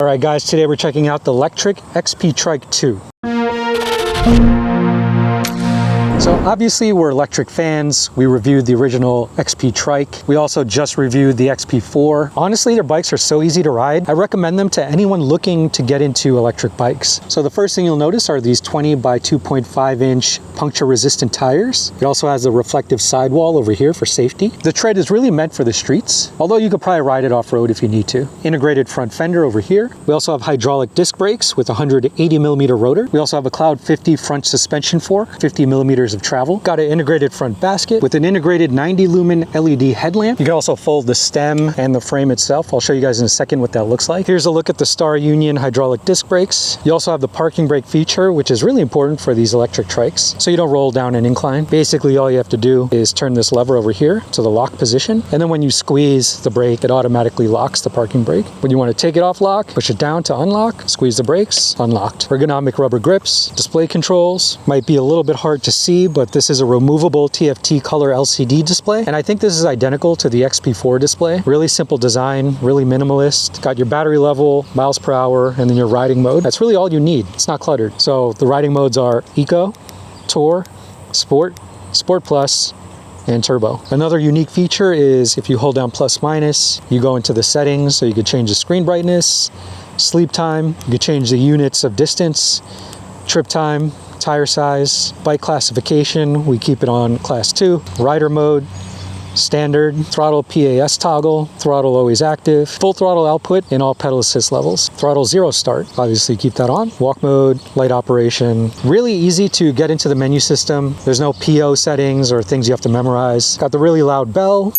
All right guys, today we're checking out the Lectric XP Trike2. So obviously we're electric fans. We reviewed the original XP Trike. We also just reviewed the XP4. Honestly, their bikes are so easy to ride. I recommend them to anyone looking to get into electric bikes. So the first thing you'll notice are these 20 by 2.5 inch puncture resistant tires. It also has a reflective sidewall over here for safety. The tread is really meant for the streets, although you could probably ride it off-road if you need to. Integrated front fender over here. We also have hydraulic disc brakes with a 180mm rotor. We also have a Cloud 50 front suspension fork, 50mm of travel. Got an integrated front basket with an integrated 90 lumen LED headlamp. You can also fold the stem and the frame itself. I'll show you guys in a second what that looks like. Here's a look at the Star Union hydraulic disc brakes. You also have the parking brake feature, which is really important for these electric trikes, so you don't roll down an incline. Basically, all you have to do is turn this lever over here to the lock position, and then when you squeeze the brake, it automatically locks the parking brake. When you want to take it off lock, push it down to unlock, squeeze the brakes, unlocked. Ergonomic rubber grips, display controls. Might be a little bit hard to see, but this is a removable TFT color LCD display, and I think this is identical to the XP4 display. Really simple design, really minimalist. Got your battery level, miles per hour, and then your riding mode. That's really all you need. It's not cluttered. So the riding modes are Eco, Tour, Sport, Sport Plus, and Turbo. Another unique feature is if you hold down plus minus, you go into the settings, so you could change the screen brightness, sleep time, you could change the units of distance, trip time, tire size, bike classification, we keep it on class 2, rider mode, standard, throttle PAS toggle, throttle always active, full throttle output in all pedal assist levels, throttle 0 start, obviously keep that on, walk mode, light operation. Really easy to get into the menu system. There's no PO settings or things you have to memorize. Got the really loud bell.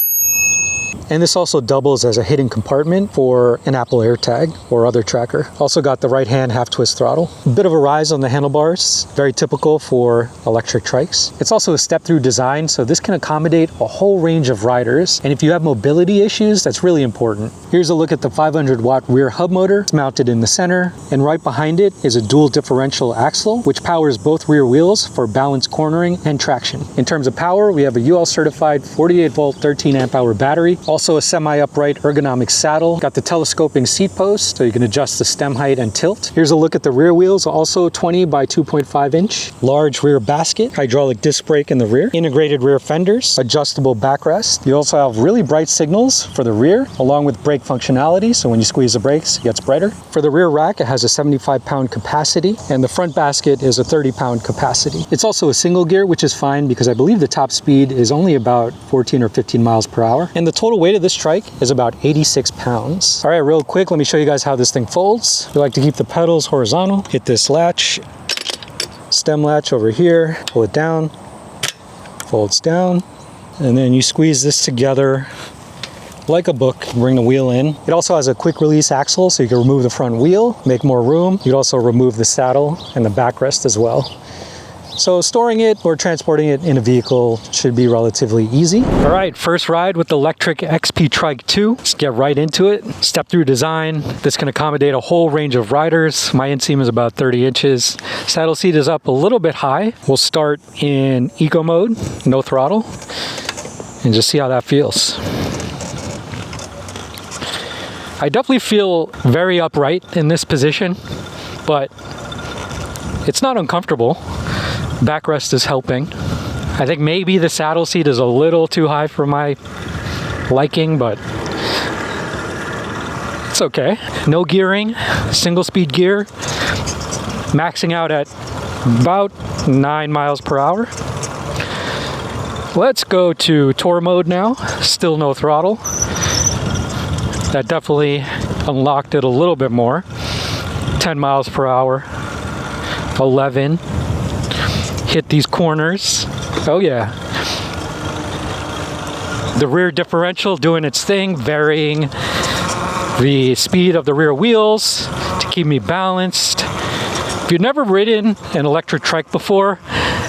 And this also doubles as a hidden compartment for an Apple AirTag or other tracker. Also got the right hand half twist throttle. A bit of a rise on the handlebars, very typical for electric trikes. It's also a step through design, so this can accommodate a whole range of riders. And if you have mobility issues, that's really important. Here's a look at the 500 watt rear hub motor. It's mounted in the center, and right behind it is a dual differential axle, which powers both rear wheels for balanced cornering and traction. In terms of power, we have a UL certified 48 volt 13 amp hour battery. Also a semi-upright ergonomic saddle. Got the telescoping seat post, so you can adjust the stem height and tilt. Here's a look at the rear wheels, also 20 by 2.5 inch. Large rear basket, hydraulic disc brake in the rear, integrated rear fenders, adjustable backrest. You also have really bright signals for the rear, along with brake functionality, so when you squeeze the brakes, it gets brighter. For the rear rack, it has a 75-pound capacity, and the front basket is a 30-pound capacity. It's also a single gear, which is fine because I believe the top speed is only about 14 or 15 miles per hour. And the total weight of this trike is about 86 pounds. All right, real quick, let me show you guys how this thing folds. We like to keep the pedals horizontal. Hit this latch, stem latch over here, pull it down, folds down, and then you squeeze this together like a book, bring the wheel in. It also has a quick release axle, so you can remove the front wheel, make more room. You can also remove the saddle and the backrest as well. So storing it or transporting it in a vehicle should be relatively easy. All right, first ride with the Lectric XP Trike2. Let's get right into it. Step through design. This can accommodate a whole range of riders. My inseam is about 30 inches. Saddle seat is up a little bit high. We'll start in eco mode, no throttle, and just see how that feels. I definitely feel very upright in this position, but it's not uncomfortable. Backrest is helping. I think maybe the saddle seat is a little too high for my liking, but it's okay. No gearing, single speed gear, maxing out at about 9 miles per hour. Let's go to tour mode now. Still no throttle. That definitely unlocked it a little bit more. 10 miles per hour, 11. Hit these corners. Oh yeah. The rear differential doing its thing, varying the speed of the rear wheels to keep me balanced. If you've never ridden an electric trike before,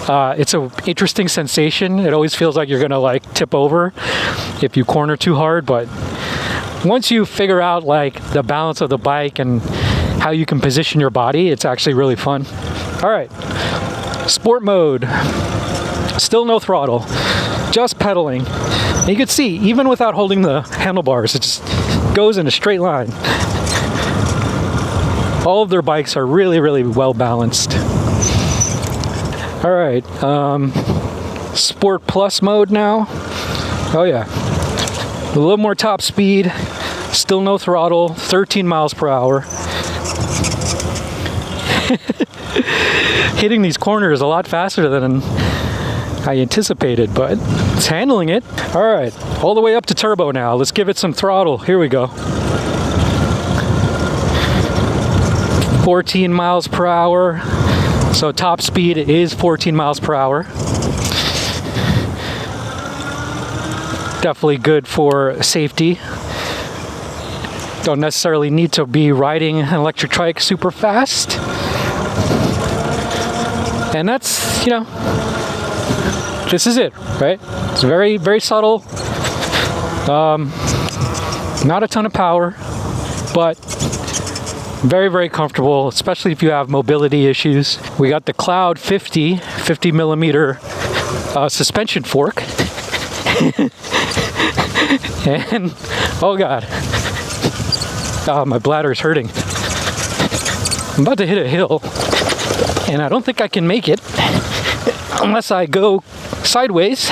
it's an interesting sensation. It always feels like you're gonna like tip over if you corner too hard, but once you figure out like the balance of the bike and how you can position your body, it's actually really fun. All right. Sport mode, still no throttle, just pedaling. And you can see, even without holding the handlebars, it just goes in a straight line. All of their bikes are really, really well balanced. All right, Sport Plus mode now. Oh yeah, a little more top speed, still no throttle, 13 miles per hour. Hitting these corners a lot faster than I anticipated, but it's handling it. All right, all the way up to turbo now. Let's give it some throttle. Here we go. 14 miles per hour. So top speed is 14 miles per hour. Definitely good for safety. Don't necessarily need to be riding an electric trike super fast. And that's, you know, this is it, right? It's very, very subtle. Not a ton of power, but very, very comfortable, especially if you have mobility issues. We got the Cloud 50 millimeter suspension fork. And, oh God. Oh, my bladder's hurting. I'm about to hit a hill, and I don't think I can make it unless I go sideways.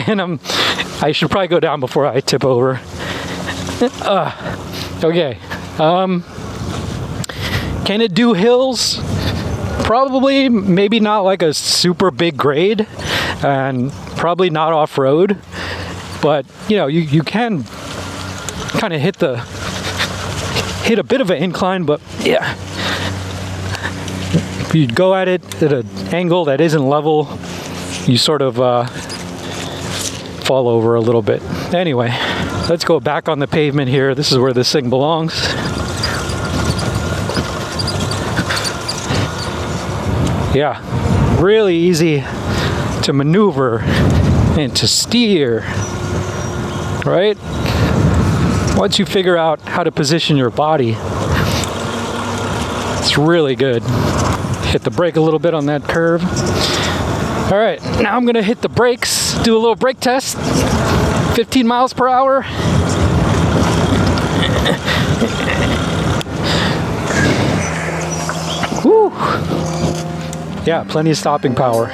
And I should probably go down before I tip over. Okay. Can it do hills? Probably, maybe not like a super big grade, and probably not off-road. But, you know, you can kind of hit a bit of an incline, but yeah. If you go at it at an angle that isn't level, you sort of fall over a little bit. Anyway, let's go back on the pavement here. This is where this thing belongs. Yeah, really easy to maneuver and to steer, right? Once you figure out how to position your body, it's really good. Hit the brake a little bit on that curve. All right, now I'm gonna hit the brakes, do a little brake test. 15 miles per hour. Woo! Yeah, plenty of stopping power.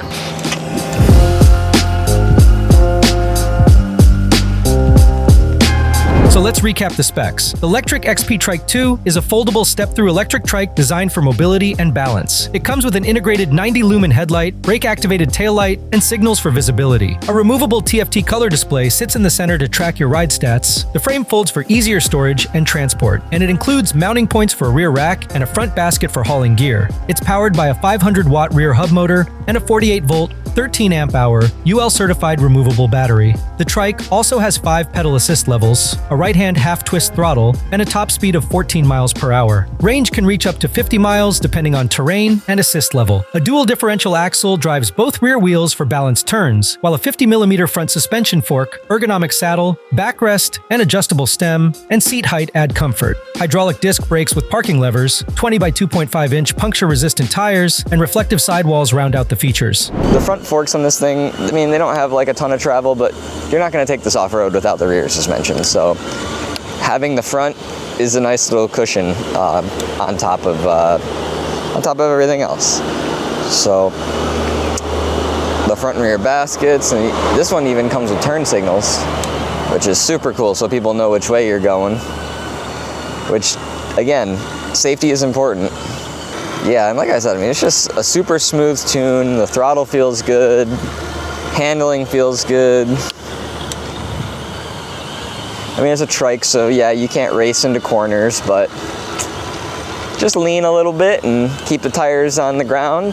So let's recap the specs. The Lectric XP Trike2 is a foldable step-through electric trike designed for mobility and balance. It comes with an integrated 90-lumen headlight, brake-activated taillight, and signals for visibility. A removable TFT color display sits in the center to track your ride stats. The frame folds for easier storage and transport, and it includes mounting points for a rear rack and a front basket for hauling gear. It's powered by a 500-watt rear hub motor and a 48-volt, 13-amp-hour, UL-certified removable battery. The trike also has 5 pedal assist levels, a right-hand half-twist throttle, and a top speed of 14 miles per hour. Range can reach up to 50 miles depending on terrain and assist level. A dual differential axle drives both rear wheels for balanced turns, while a 50mm front suspension fork, ergonomic saddle, backrest, and adjustable stem, and seat height add comfort. Hydraulic disc brakes with parking levers, 20 by 2.5-inch puncture-resistant tires, and reflective sidewalls round out the features. The front forks on this thing, I mean, they don't have like a ton of travel, but you're not going to take this off-road without the rear suspension, so having the front is a nice little cushion on top of everything else. So the front and rear baskets, and this one even comes with turn signals, which is super cool, so people know which way you're going, which again, safety is important. Yeah, and like I said, I mean, it's just a super smooth tune. The throttle feels good, handling feels good. I mean, it's a trike, so yeah, you can't race into corners, but just lean a little bit and keep the tires on the ground.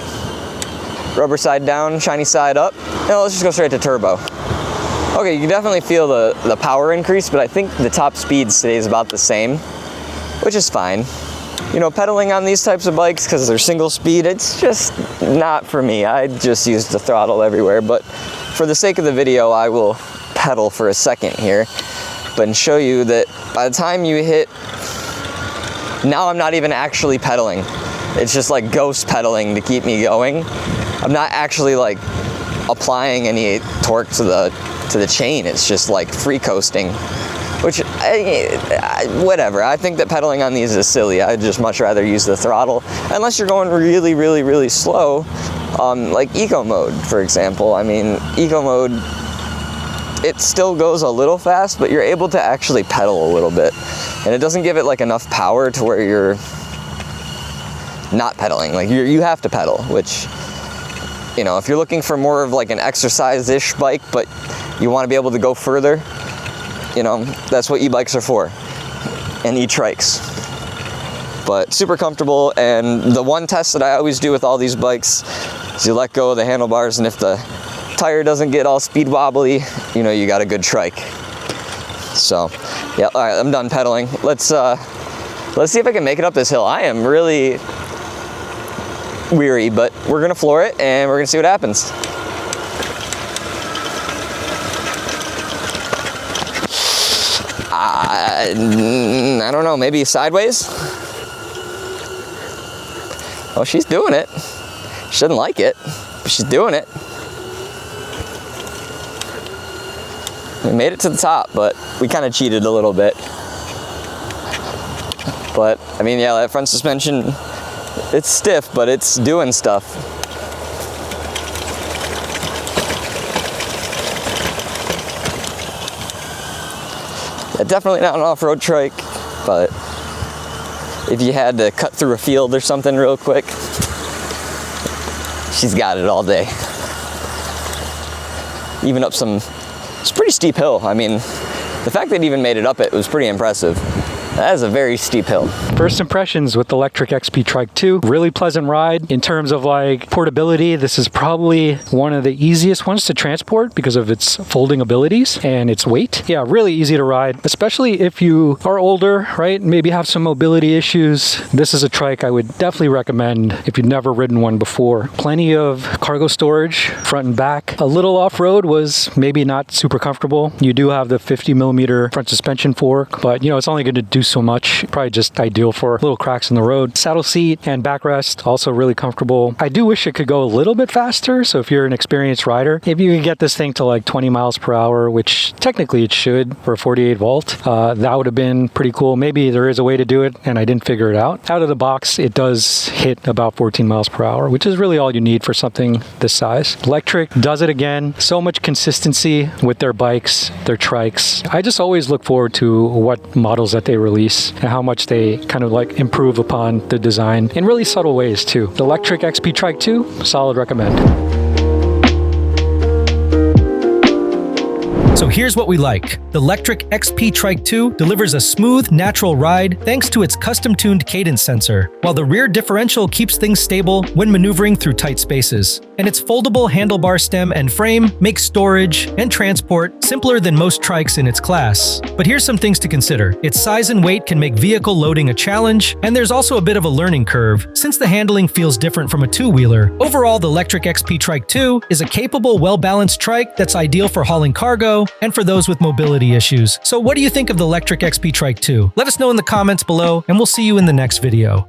Rubber side down, shiny side up. Now let's just go straight to turbo. Okay, you can definitely feel the power increase, but I think the top speed stays about the same, which is fine. You know, pedaling on these types of bikes, because they're single speed, it's just not for me. I just use the throttle everywhere, but for the sake of the video, I will pedal for a second here, and show you that by the time you hit, now I'm not even actually pedaling. It's just like ghost pedaling to keep me going. I'm not actually like applying any torque to the chain. It's just like free coasting. which, whatever. I think that pedaling on these is silly. I'd just much rather use the throttle, unless you're going really, really, really slow, like eco mode, for example. I mean, eco mode, it still goes a little fast, but you're able to actually pedal a little bit. And it doesn't give it like enough power to where you're not pedaling. Like you have to pedal, which, you know, if you're looking for more of like an exercise-ish bike, but you want to be able to go further, you know, that's what e-bikes are for, and e-trikes. But super comfortable, and the one test that I always do with all these bikes is you let go of the handlebars, and if the tire doesn't get all speed wobbly, you know, you got a good trike. So, yeah, all right, I'm done pedaling. Let's see if I can make it up this hill. I am really weary, but we're gonna floor it and we're gonna see what happens. I don't know, maybe sideways? Oh, she's doing it. She doesn't like it, but she's doing it. We made it to the top, but we kind of cheated a little bit. But, I mean, yeah, that front suspension, it's stiff, but it's doing stuff. Yeah, definitely not an off-road trike, but if you had to cut through a field or something real quick, she's got it all day. Even up some, it's a pretty steep hill. I mean, the fact that it even made it up it was pretty impressive. That is a very steep hill. First impressions with the Lectric XP Trike2. Really pleasant ride. In terms of like portability, this is probably one of the easiest ones to transport because of its folding abilities and its weight. Yeah, really easy to ride, especially if you are older, right? Maybe have some mobility issues. This is a trike I would definitely recommend if you've never ridden one before. Plenty of cargo storage, front and back. A little off-road was maybe not super comfortable. You do have the 50mm front suspension fork, but you know, it's only going to do so much. Probably just ideal for little cracks in the road. Saddle seat and backrest also really comfortable. I do wish it could go a little bit faster, so if you're an experienced rider, if you can get this thing to like 20 miles per hour, which technically it should for a 48 volt, that would have been pretty cool. Maybe there is a way to do it and I didn't figure it out. Out of the box, it does hit about 14 miles per hour, which is really all you need for something this size. Lectric does it again. So much consistency with their bikes, their trikes. I just always look forward to what models that they release and how much they kind of like improve upon the design in really subtle ways too. The Lectric XP Trike2, solid recommend. So here's what we like. The Lectric XP Trike2 delivers a smooth, natural ride thanks to its custom-tuned cadence sensor, while the rear differential keeps things stable when maneuvering through tight spaces. And its foldable handlebar stem and frame makes storage and transport simpler than most trikes in its class. But here's some things to consider. Its size and weight can make vehicle loading a challenge, and there's also a bit of a learning curve, since the handling feels different from a two-wheeler. Overall, the Lectric XP Trike2 is a capable, well-balanced trike that's ideal for hauling cargo and for those with mobility issues. So what do you think of the Lectric XP Trike2? Let us know in the comments below, and we'll see you in the next video.